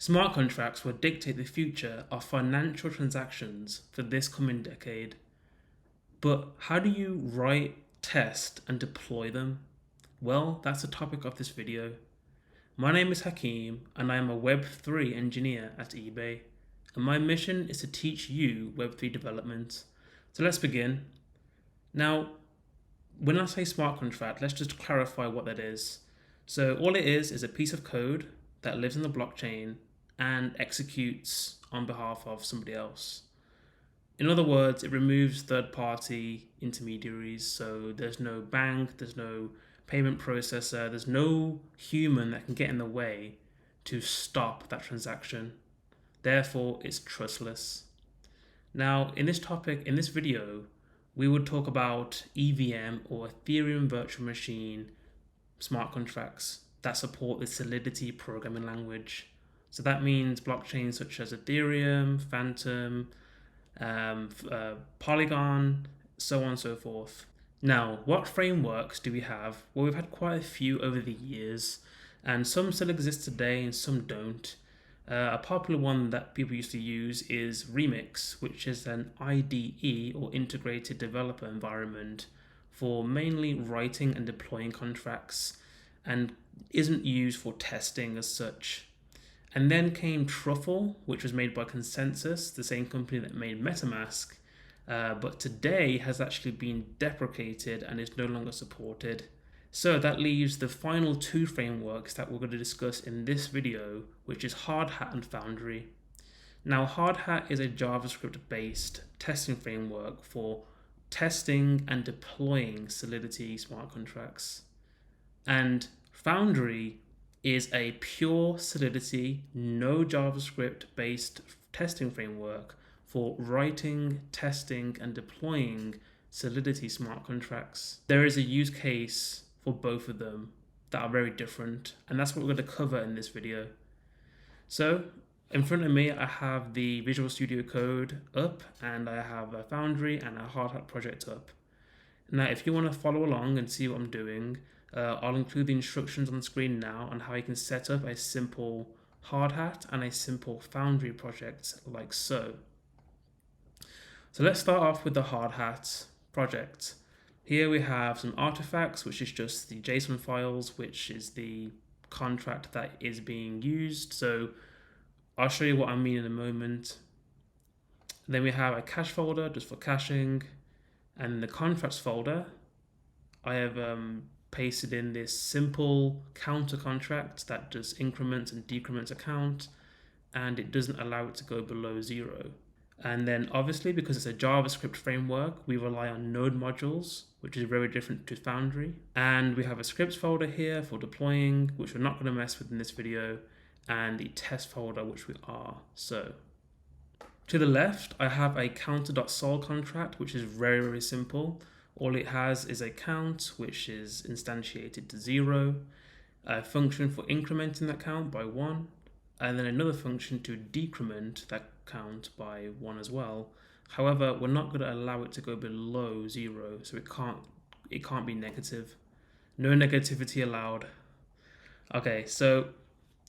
Smart contracts will dictate the future of financial transactions for this coming decade. But how do you write, test, and deploy them? Well, that's the topic of this video. My name is Hakeem, and I am a Web3 engineer at eBay, and my mission is to teach you Web3 development. So let's begin. Now, when I say smart contract, let's just clarify what that is. So all it is a piece of code that lives in the blockchain and executes on behalf of somebody else. In other words, it removes third-party intermediaries, so there's no bank, there's no payment processor, there's no human that can get in the way to stop that transaction. Therefore, it's trustless. Now, in this video, we would talk about EVM or Ethereum Virtual Machine smart contracts that support the Solidity programming language. So that means blockchains such as Ethereum, Phantom, Polygon, so on and so forth. Now, what frameworks do we have? Well, we've had quite a few over the years, and some still exist today and some don't. A popular one that people used to use is Remix, which is an IDE or integrated developer environment for mainly writing and deploying contracts and isn't used for testing as such. And then came Truffle, which was made by Consensus, the same company that made MetaMask, but today has actually been deprecated and is no longer supported. So that leaves the final two frameworks that we're going to discuss in this video, which is Hardhat and Foundry. Now, Hardhat is a JavaScript-based testing framework for testing and deploying Solidity smart contracts. And Foundry is a pure Solidity, no JavaScript-based testing framework for writing, testing, and deploying Solidity smart contracts. There is a use case for both of them that are very different, and that's what we're going to cover in this video. So, in front of me, I have the Visual Studio Code up, and I have a Foundry and a Hardhat project up. Now, if you want to follow along and see what I'm doing, I'll include the instructions on the screen now on how you can set up a simple Hardhat and a simple Foundry project like so. So let's start off with the Hardhat project. Here we have some artifacts, which is just the JSON files, which is the contract that is being used. So I'll show you what I mean in a moment. Then we have a cache folder just for caching, and in the contracts folder, I have pasted in this simple counter contract that does increments and decrements a count, and it doesn't allow it to go below 0. And then obviously, because it's a JavaScript framework, we rely on node modules, which is very different to Foundry. And we have a scripts folder here for deploying, which we're not going to mess with in this video, and the test folder, which we are. So to the left, I have a counter.sol contract, which is very, very simple. All it has is a count, which is instantiated to 0, a function for incrementing that count by 1, and then another function to decrement that count by 1 as well. However, we're not going to allow it to go below 0, so it can't be negative. No negativity allowed. Okay, so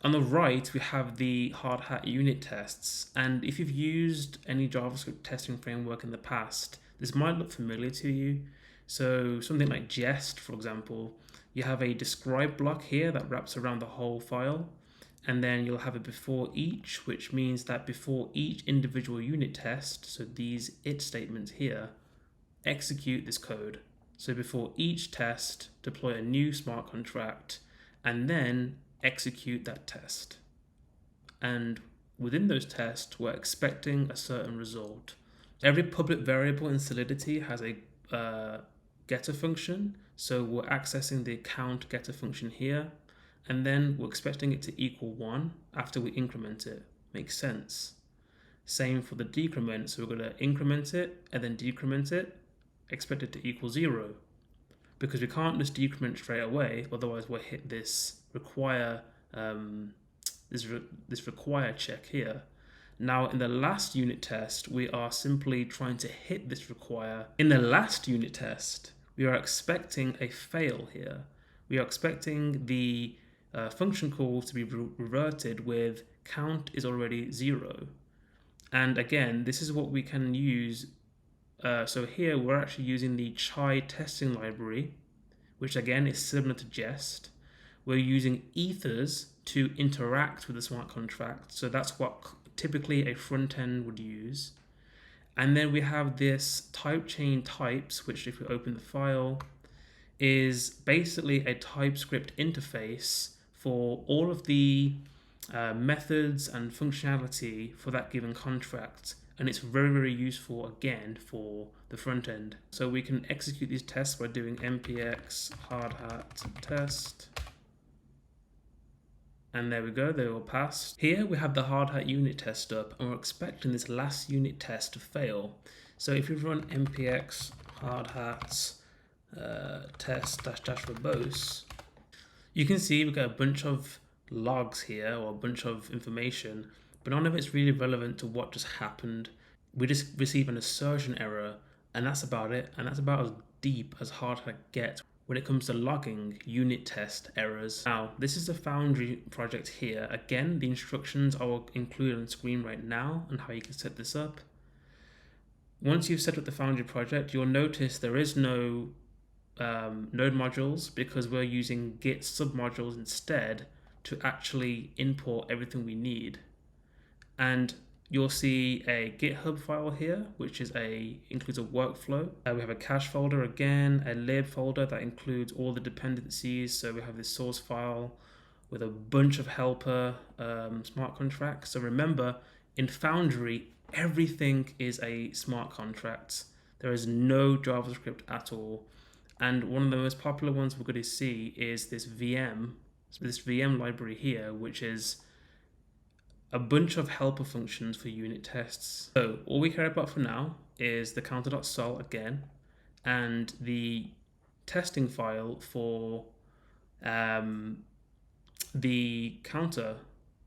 on the right, we have the Hardhat unit tests, and if you've used any JavaScript testing framework in the past, this might look familiar to you. So something like Jest, for example, you have a describe block here that wraps around the whole file, and then you'll have a before each, which means that before each individual unit test, so these it statements here, execute this code. So before each test, deploy a new smart contract, and then execute that test. And within those tests, we're expecting a certain result. Every public variable in Solidity has a getter function, so we're accessing the count getter function here, and then we're expecting it to equal 1 after we increment it. Makes sense. Same for the decrement, so we're going to increment it and then decrement it, expect it to equal 0, because we can't just decrement straight away, otherwise we'll hit this require this require check here. Now in the last unit test, we are simply trying to hit this require. In the last unit test, we are expecting a fail here. We are expecting the function call to be reverted with count is already 0. And again, this is what we can use. So here we're actually using the chai testing library, which again is similar to Jest. We're using ethers to interact with the smart contract. So that's what typically a front end would use. And then we have this type chain types, which if we open the file, is basically a TypeScript interface for all of the methods and functionality for that given contract. And it's very, very useful again for the front end. So we can execute these tests by doing npx hardhat test. And there we go, they all passed. Here we have the Hardhat unit test up, and we're expecting this last unit test to fail. So if we run npx hardhat test -- verbose, you can see we got a bunch of logs here, or a bunch of information, but none of it's really relevant to what just happened. We just receive an assertion error, and that's about it. And that's about as deep as Hardhat gets when it comes to logging unit test errors. Now, this is the Foundry project here. Again, the instructions are included on screen right now and how you can set this up. Once you've set up the Foundry project, you'll notice there is no node modules because we're using Git submodules instead to actually import everything we need. And you'll see a GitHub file here, which is includes a workflow. We have a cache folder again, a lib folder that includes all the dependencies. So we have this source file with a bunch of helper smart contracts. So remember, in Foundry, everything is a smart contract. There is no JavaScript at all. And one of the most popular ones we're going to see is this VM library here, which is a bunch of helper functions for unit tests. So all we care about for now is the counter.sol again, and the testing file for the counter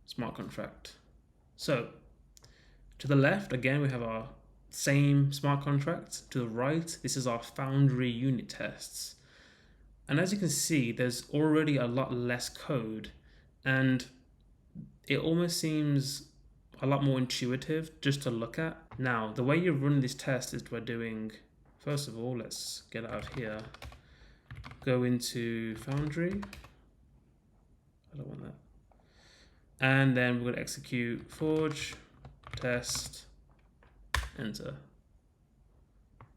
smart contract. So to the left, again, we have our same smart contract. To the right, this is our Foundry unit tests. And as you can see, there's already a lot less code, and it almost seems a lot more intuitive just to look at. Now, the way you run this test is by doing, first of all, let's get out of here, go into Foundry. I don't want that. And then we're going to execute forge, test, enter.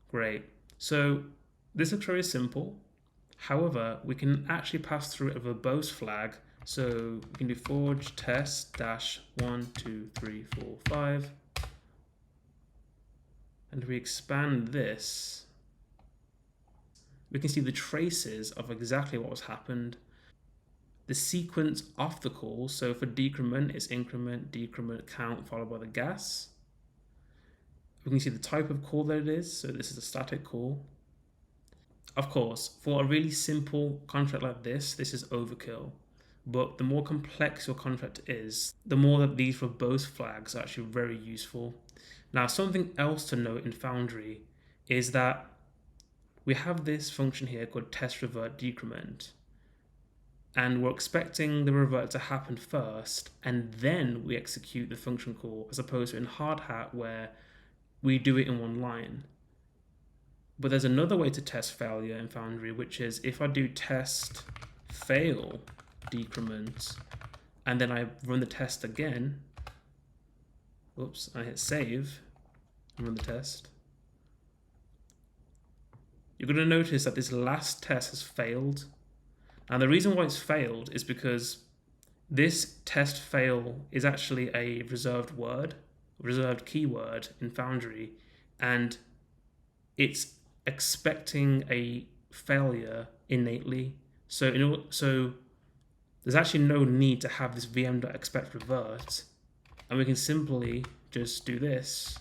Great. So this looks very simple. However, we can actually pass through a verbose flag. So we can do forge test -1, 2, 3, 4, 5. And we expand this, we can see the traces of exactly what has happened. The sequence of the call. So for decrement, it's increment, decrement, count, followed by the gas. We can see the type of call that it is. So this is a static call. Of course, for a really simple contract like this is overkill. But the more complex your contract is, the more that these verbose flags are actually very useful. Now, something else to note in Foundry is that we have this function here called test revert decrement. And we're expecting the revert to happen first, and then we execute the function call, as opposed to in Hardhat where we do it in one line. But there's another way to test failure in Foundry, which is if I do test fail decrement, and then I run the test again. Oops, I hit save and run the test. You're going to notice that this last test has failed. And the reason why it's failed is because this test fail is actually a reserved keyword in Foundry, and it's expecting a failure innately. So there's actually no need to have this VM.expectRevert, and we can simply just do this,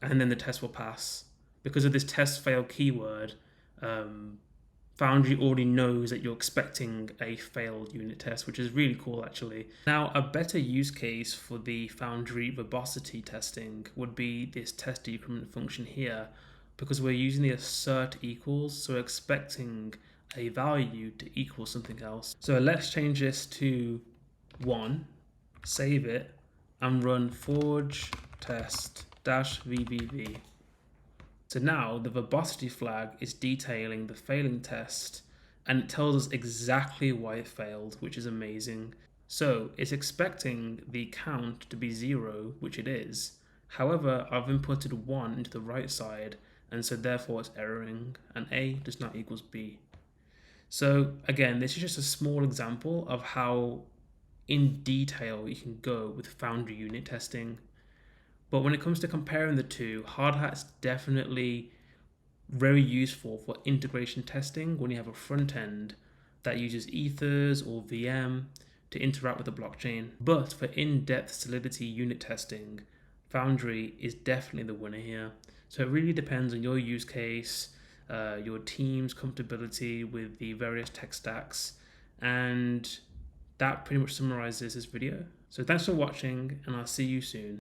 and then the test will pass. Because of this test fail keyword, Foundry already knows that you're expecting a failed unit test, which is really cool actually. Now, a better use case for the Foundry verbosity testing would be this test decrement function here, because we're using the assert equals, so we're expecting a value to equal something else. So let's change this to 1, save it, and run forge test -vbb. So now the verbosity flag is detailing the failing test, and it tells us exactly why it failed, which is amazing. So it's expecting the count to be 0, which it is. However, I've inputted 1 into the right side, and so therefore it's erroring, and A does not equals B. So again, this is just a small example of how in detail you can go with Foundry unit testing. But when it comes to comparing the two, Hardhat's definitely very useful for integration testing when you have a front end that uses ethers or VM to interact with the blockchain. But for in-depth Solidity unit testing, Foundry is definitely the winner here. So it really depends on your use case, your team's comfortability with the various tech stacks, and that pretty much summarizes this video. So thanks for watching, and I'll see you soon.